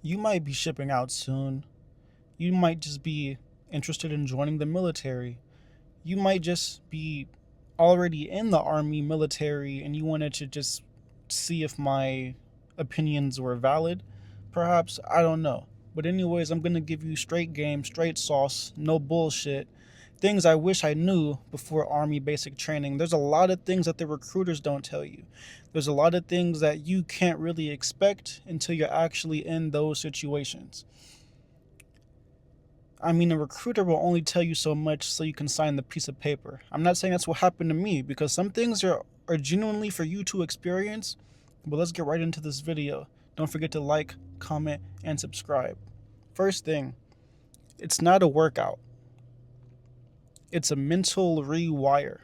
You might be shipping out soon. You might just be interested in joining the military. You might just be already in the army military and you wanted to just see if my opinions were valid. Perhaps, I don't know. But anyways, I'm going to give you straight game, straight sauce, no bullshit. Things I wish I knew before army basic training. There's a lot of things that the recruiters don't tell you. There's a lot of things that you can't really expect until you're actually in those situations. I mean, a recruiter will only tell you so much so you can sign the piece of paper. I'm not saying that's what happened to me because some things are genuinely for you to experience. But let's get right into this video. Don't forget to like, comment, and subscribe. First thing, it's not a workout. It's a mental rewire.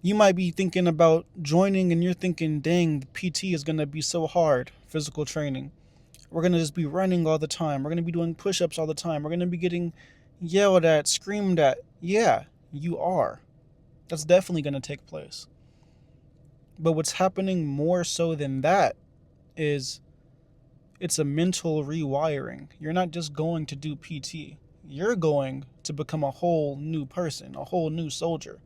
You might be thinking about joining and you're thinking, dang, the PT is going to be so hard, physical training. We're going to just be running all the time. We're going to be doing push-ups all the time. We're going to be getting yelled at, screamed at. Yeah, you are. That's definitely going to take place. But what's happening more so than that is it's a mental rewiring. You're not just going to do PT. You're going to become a whole new person, a whole new soldier.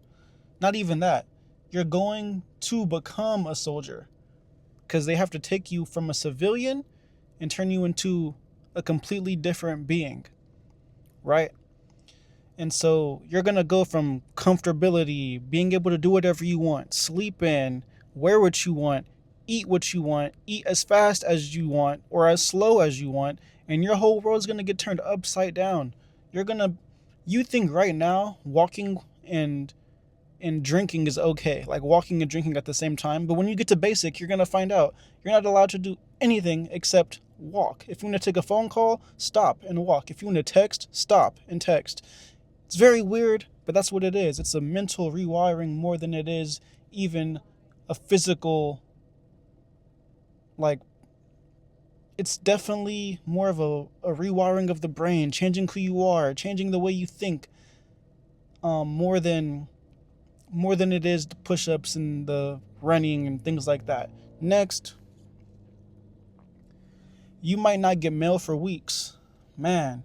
Not even that. You're going to become a soldier because they have to take you from a civilian and turn you into a completely different being, right? And so you're going to go from comfortability, being able to do whatever you want, sleep in, wear what you want, eat as fast as you want or as slow as you want, and your whole world is going to get turned upside down. You think right now walking and drinking is okay, like walking and drinking at the same time. But when you get to basic, you're going to find out you're not allowed to do anything except walk. If you want to take a phone call, stop and walk. If you want to text, stop and text. It's very weird, but that's what it is. It's a mental rewiring more than it is even a physical, like, it's definitely more of a rewiring of the brain, changing who you are, changing the way you think, more than it is the push-ups and the running and things like that. Next, you might not get mail for weeks. Man,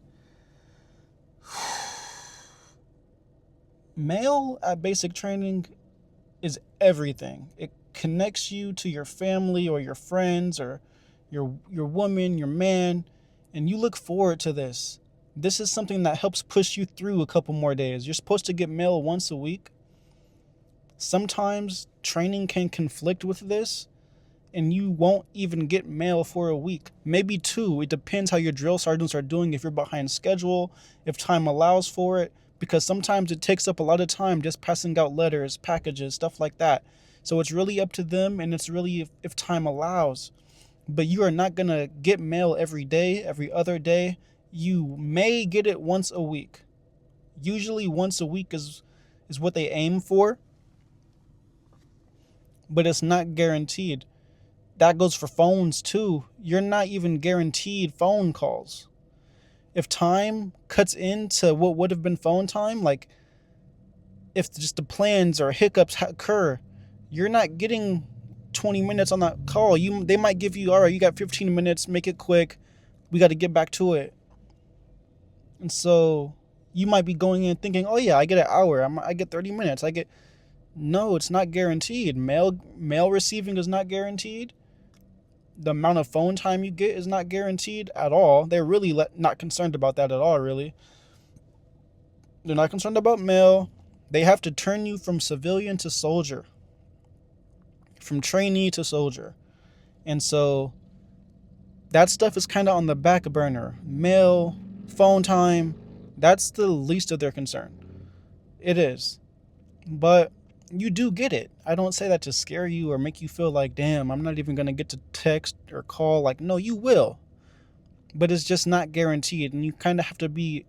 mail at basic training is everything. It connects you to your family or your friends or your woman, your man, and you look forward to this. This is something that helps push you through a couple more days. You're supposed to get mail once a week. Sometimes training can conflict with this, and you won't even get mail for a week, maybe 2. It depends how your drill sergeants are doing, if you're behind schedule, if time allows for it, because sometimes it takes up a lot of time just passing out letters, packages, stuff like that. So it's really up to them, and it's really if time allows. But you are not going to get mail every day, every other day. You may get it once a week. Usually once a week is what they aim for, but it's not guaranteed. That goes for phones too. You're not even guaranteed phone calls. If time cuts into what would have been phone time, like if just the plans or hiccups occur, you're not getting 20 minutes on that call. They might give you, all right, you got 15 minutes, make it quick. We got to get back to it. And so you might be going in thinking, oh yeah, I get an hour. I get 30 minutes. No, it's not guaranteed. Mail receiving is not guaranteed. The amount of phone time you get is not guaranteed at all. They're really not concerned about that at all, really. They're not concerned about mail. They have to turn you from civilian to soldier, from trainee to soldier. And so that stuff is kind of on the back burner. Mail, phone time, that's the least of their concern. It is. But you do get it. I don't say that to scare you or make you feel like, damn, I'm not even going to get to text or call. Like, no, you will. But it's just not guaranteed. And you kind of have to be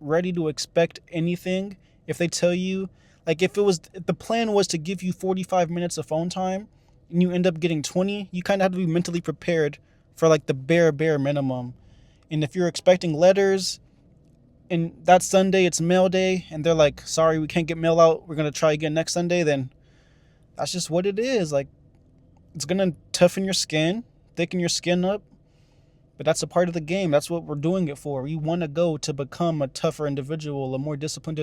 ready to expect anything. If they tell you, like if the plan was to give you 45 minutes of phone time and you end up getting 20, you kind of have to be mentally prepared for like the bare minimum. And if you're expecting letters, and that Sunday it's mail day and they're like, sorry, we can't get mail out, we're going to try again next Sunday, then that's just what it is. Like, It's gonna toughen your skin, thicken your skin up, but that's a part of the game. That's what we're doing it for. We want to go to become a tougher individual, a more disciplined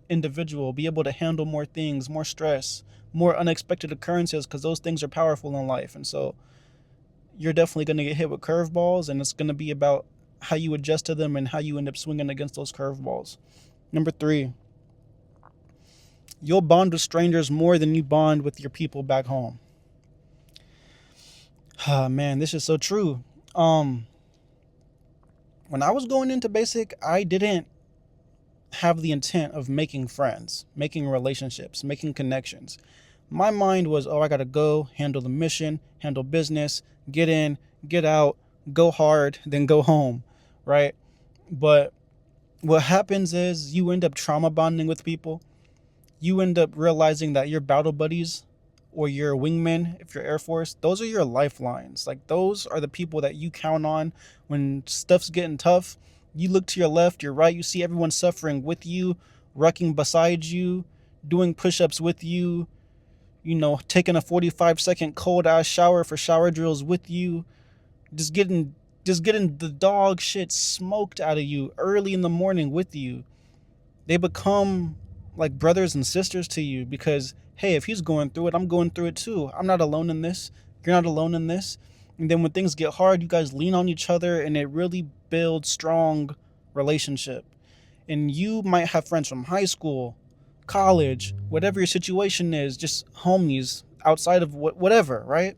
individual, be able to handle more things, more stress, more unexpected occurrences, because those things are powerful in life. And so you're definitely going to get hit with curveballs, and it's going to be about how you adjust to them and how you end up swinging against those curveballs. Number 3, you'll bond with strangers more than you bond with your people back home. Ah, man, this is so true. Um, when I was going into basic, I didn't have the intent of making friends, making relationships, making connections. My mind was, oh, I got to go handle the mission, handle business, get in, get out, go hard, then go home, right? But what happens is you end up trauma bonding with people. You end up realizing that your battle buddies or your wingmen, if you're Air Force, those are your lifelines. Like, those are the people that you count on when stuff's getting tough. You look to your left, your right, you see everyone suffering with you, wrecking beside you, doing push-ups with you, taking a 45-second cold ass shower for shower drills with you, just getting the dog shit smoked out of you early in the morning with you. They become like brothers and sisters to you because, hey, if he's going through it, I'm going through it too. I'm not alone in this. You're not alone in this. And then when things get hard, you guys lean on each other, and it really builds strong relationship. And you might have friends from high school, college, whatever your situation is, just homies outside of whatever, right?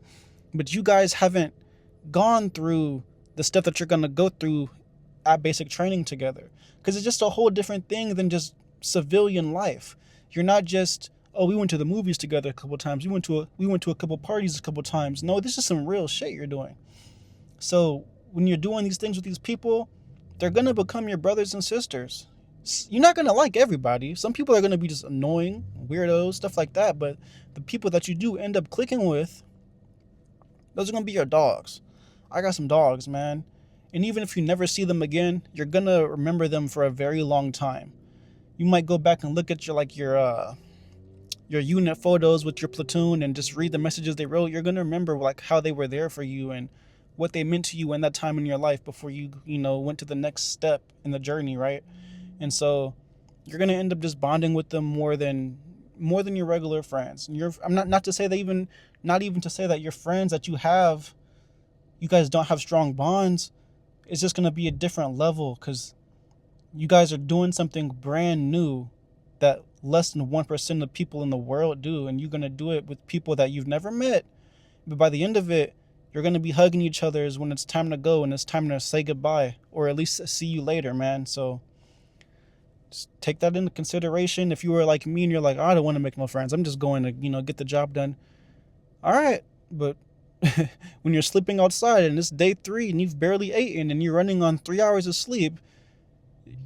But you guys haven't gone through the stuff that you're going to go through at basic training together, because it's just a whole different thing than just civilian life. You're not just, oh, we went to the movies together a couple times, we went to a couple parties a couple times. No, this is some real shit you're doing. So when you're doing these things with these people, they're going to become your brothers and sisters. You're not going to like everybody. Some people are going to be just annoying, weirdos, stuff like that, but the people that you do end up clicking with, those are going to be your dogs. I got some dogs, man. And even if you never see them again, you're going to remember them for a very long time. You might go back and look at your unit photos with your platoon and just read the messages they wrote. You're going to remember like how they were there for you and what they meant to you in that time in your life before you went to the next step in the journey, right? And so you're going to end up just bonding with them more than your regular friends. And I'm not to say that, even not even to say that your friends that you guys don't have strong bonds. It's just going to be a different level because you guys are doing something brand new that less than 1% of people in the world do, and you're going to do it with people that you've never met. But by the end of it, you're going to be hugging each other when it's time to go and it's time to say goodbye, or at least see you later, man. So just take that into consideration. If you were like me and you're like, oh, I don't want to make no friends, I'm just going to get the job done. All right, but when you're sleeping outside and it's day 3 and you've barely eaten and you're running on 3 hours of sleep,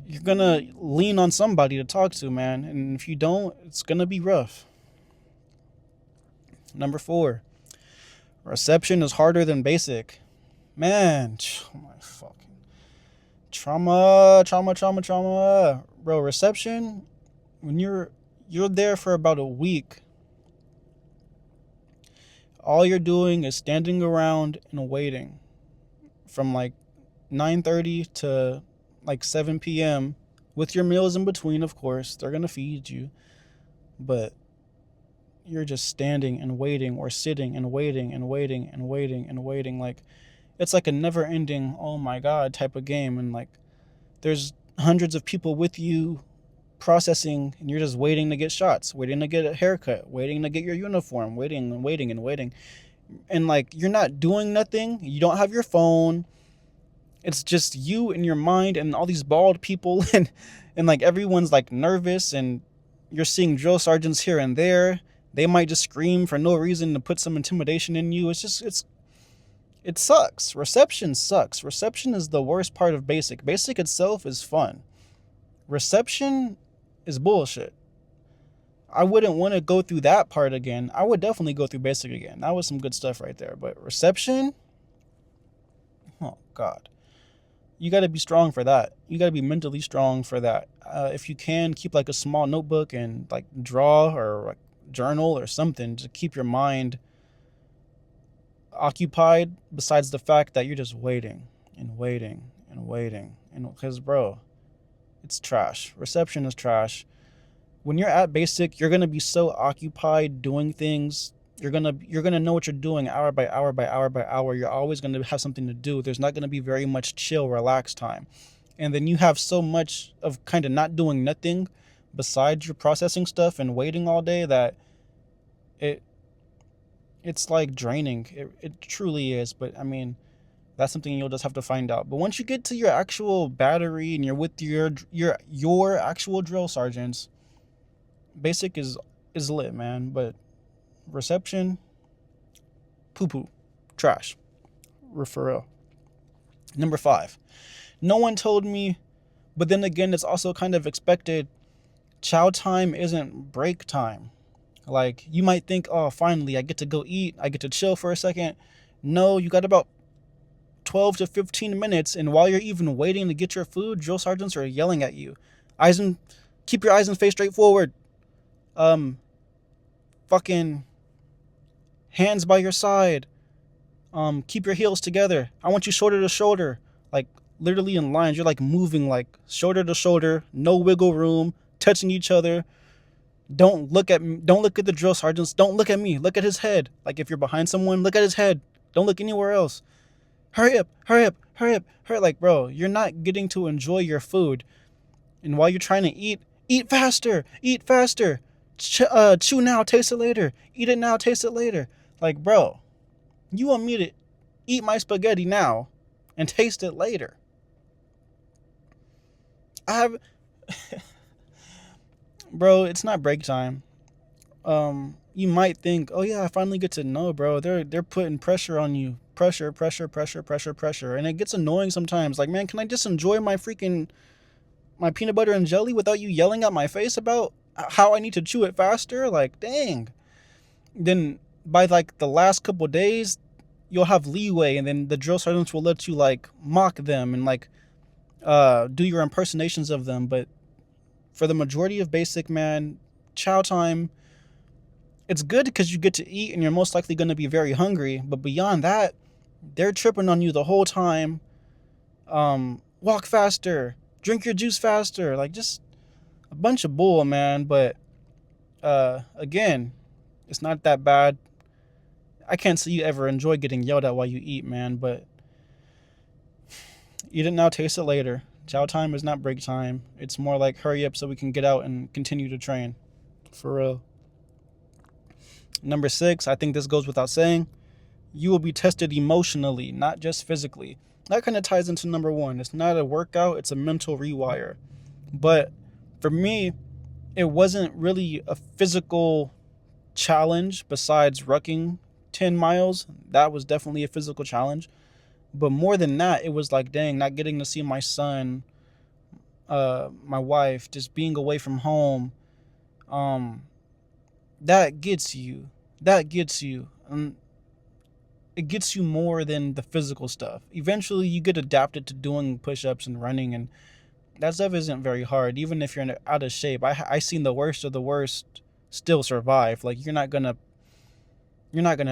you're gonna lean on somebody to talk to, man. And if you don't, it's gonna be rough. Number 4, reception is harder than basic. Man, oh my fucking trauma. Bro, reception, when you're there for about a week, all you're doing is standing around and waiting from like 9:30 to like 7 p.m. with your meals in between, of course. They're going to feed you. But you're just standing and waiting, or sitting and waiting and waiting and waiting and waiting. Like, it's like a never ending, oh my God, type of game. And like, there's hundreds of people with you processing, and you're just waiting to get shots, waiting to get a haircut, waiting to get your uniform, waiting and waiting and waiting. And like, you're not doing nothing. You don't have your phone. It's just you and your mind and all these bald people, and like everyone's like nervous, and you're seeing drill sergeants here and there. They might just scream for no reason to put some intimidation in you. It sucks. Reception sucks. Reception is the worst part of basic. Basic itself is fun. Reception is bullshit. I wouldn't want to go through that part again. I would definitely go through basic again. That was some good stuff right there. But reception, oh God. You got to be strong for that. You got to be mentally strong for that. If you can, keep like a small notebook and like draw or like journal or something to keep your mind occupied besides the fact that you're just waiting and waiting and waiting. And because, bro, it's trash. Reception is trash. When you're at basic, you're gonna be so occupied doing things. You're gonna know what you're doing hour by hour by hour by hour. You're always gonna have something to do. There's not gonna be very much chill, relax time. And then you have so much of kind of not doing nothing besides your processing stuff and waiting all day that it it's like draining. It truly is. But I mean, that's something you'll just have to find out. But once you get to your actual battery and you're with your actual drill sergeants, basic is lit, man. But reception, poo poo, trash, referral. Number 5, no one told me, but then again, it's also kind of expected. Chow time isn't break time. Like, you might think, oh, finally, I get to go eat, I get to chill for a second. No, you got about 12 to 15 minutes, and while you're even waiting to get your food, drill sergeants are yelling at you. Eyes and keep your eyes and face straight forward. Fucking hands by your side. Keep your heels together. I want you shoulder to shoulder. Like, literally in lines, you're like moving like shoulder to shoulder, no wiggle room, touching each other. Don't look at the drill sergeants. Don't look at me. Look at his head. Like, if you're behind someone, look at his head. Don't look anywhere else. Hurry up, hurry up, hurry up, hurry. Like, bro, you're not getting to enjoy your food. And while you're trying to eat faster, eat faster. Chew now, taste it later. Eat it now, taste it later. Like, bro, you want me to eat my spaghetti now and taste it later? I have, bro, it's not break time. You might think, oh yeah, I finally get to know, bro. They're putting pressure on you. Pressure, pressure, pressure, pressure, pressure. And it gets annoying sometimes. Like, man, can I just enjoy my peanut butter and jelly without you yelling at my face about how I need to chew it faster? Like, dang. Then by like the last couple days, you'll have leeway, and then the drill sergeants will let you like mock them and like do your impersonations of them. But for the majority of basic, man, chow time, it's good because you get to eat and you're most likely going to be very hungry. But beyond that, they're tripping on you the whole time. Walk faster, drink your juice faster, like just a bunch of bull, man. But again, it's not that bad. I can't see you ever enjoy getting yelled at while you eat, man. But eat it now, taste it later. Chow time is not break time. It's more like hurry up so we can get out and continue to train. For real. Number 6, I think this goes without saying. You will be tested emotionally, not just physically. That kind of ties into number 1. It's not a workout, it's a mental rewire. But for me, it wasn't really a physical challenge besides rucking 10 miles. That was definitely a physical challenge. But more than that, it was like, dang, not getting to see my son, my wife, just being away from home. That gets you. That gets you. It gets you more than the physical stuff. Eventually, you get adapted to doing push-ups and running, and that stuff isn't very hard. Even if you're out of shape, I seen the worst of the worst still survive. Like, you're not gonna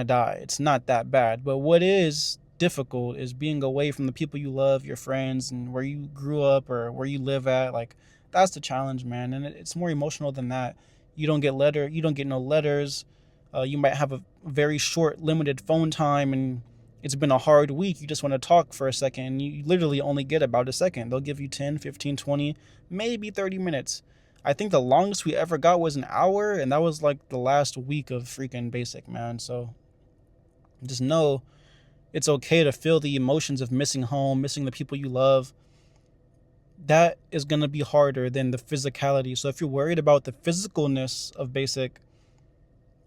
die. It's not that bad. But what is difficult is being away from the people you love, your friends, and where you grew up or where you live at. Like, that's the challenge, man. And it's more emotional than that. You don't get no letters. You might have a very short, limited phone time, and it's been a hard week. You just want to talk for a second, and you literally only get about a second. They'll give you 10, 15, 20, maybe 30 minutes. I think the longest we ever got was an hour, and that was like the last week of freaking basic, man. So just know it's okay to feel the emotions of missing home, missing the people you love. That is going to be harder than the physicality. So if you're worried about the physicalness of basic,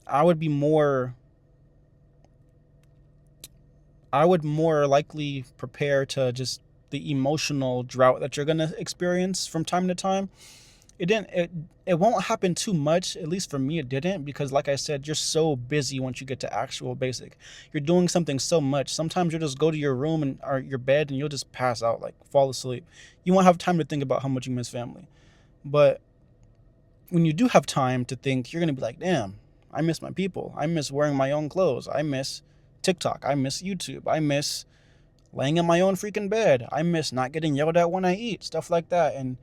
I would more likely prepare to just the emotional drought that you're going to experience from time to time. It won't happen too much, at least for me it didn't, because like I said, you're so busy once you get to actual basic. You're doing something so much. Sometimes you'll just go to your room or your bed and you'll just pass out, like fall asleep. You won't have time to think about how much you miss family. But when you do have time to think, you're going to be like, damn, I miss my people. I miss wearing my own clothes. I miss TikTok. I miss YouTube. I miss laying in my own freaking bed. I miss not getting yelled at when I eat, stuff like that. And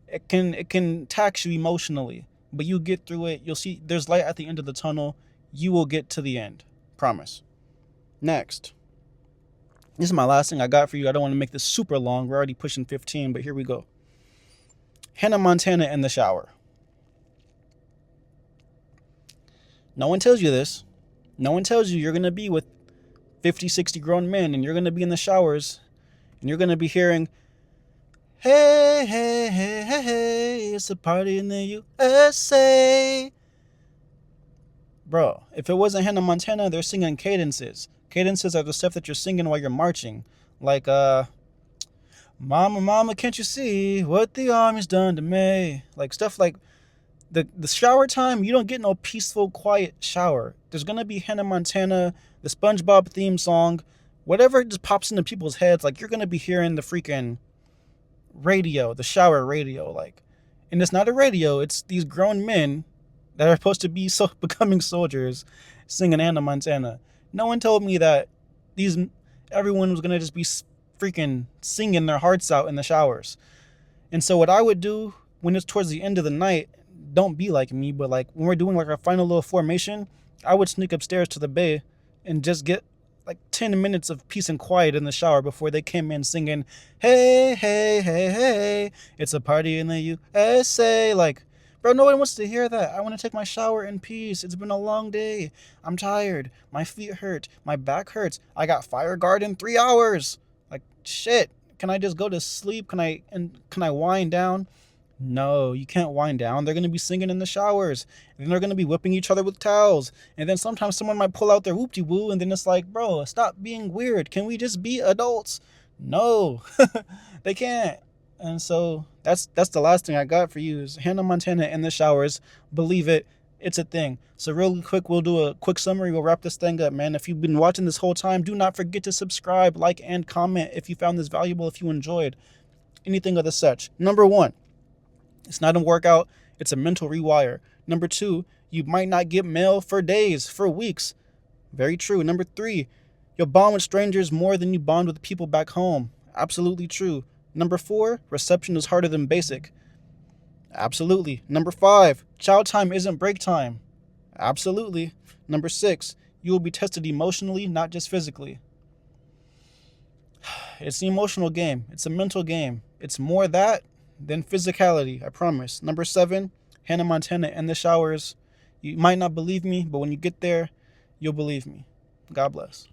it can tax you emotionally, but you get through it. You'll see there's light at the end of the tunnel. You will get to the end. Promise. Next. This is my last thing I got for you. I don't want to make this super long. We're already pushing 15, but here we go. Hannah Montana in the shower. No one tells you this. No one tells you you're going to be with 50, 60 grown men and you're going to be in the showers and you're going to be hearing, hey, hey, hey, hey, hey, it's a party in the USA. Bro, if it wasn't Hannah Montana, they're singing cadences. Cadences are the stuff that you're singing while you're marching. Like, Mama, mama, can't you see what the army's done to me? Like, stuff like the shower time, you don't get no peaceful, quiet shower. There's going to be Hannah Montana, the SpongeBob theme song, whatever just pops into people's heads. Like, you're going to be hearing the freaking radio, the shower radio. Like, and it's not a radio, it's these grown men that are supposed to be becoming soldiers singing Hannah Montana. No one told me that everyone was going to just be freaking singing their hearts out in the showers. And so what I would do when it's towards the end of the night, don't be like me, but like when we're doing like our final little formation, I would sneak upstairs to the bay and just get like 10 minutes of peace and quiet in the shower before they came in singing, hey, hey, hey, hey, it's a party in the USA. Like, bro, no one wants to hear that. I want to take my shower in peace. It's been a long day. I'm tired. My feet hurt. My back hurts. I got fire guard in 3 hours. Like, shit. Can I just go to sleep? Can I wind down? No, you can't wind down. They're going to be singing in the showers. And then they're going to be whipping each other with towels. And then sometimes someone might pull out their whoop-de-woo. And then it's like, bro, stop being weird. Can we just be adults? No, they can't. And so that's the last thing I got for you is Hannah Montana in the showers. Believe it. It's a thing. So really quick, we'll do a quick summary. We'll wrap this thing up, man. If you've been watching this whole time, do not forget to subscribe, like, and comment if you found this valuable, if you enjoyed anything of the such. Number 1. It's not a workout, it's a mental rewire. Number 2, you might not get mail for days, for weeks. Very true. Number 3, you'll bond with strangers more than you bond with people back home. Absolutely true. Number 4, reception is harder than basic. Absolutely. Number 5, chow time isn't break time. Absolutely. Number 6, you will be tested emotionally, not just physically. It's an emotional game. It's a mental game. It's more that than physicality, I promise. Number 7, Hannah Montana in the showers. You might not believe me, but when you get there, you'll believe me. God bless.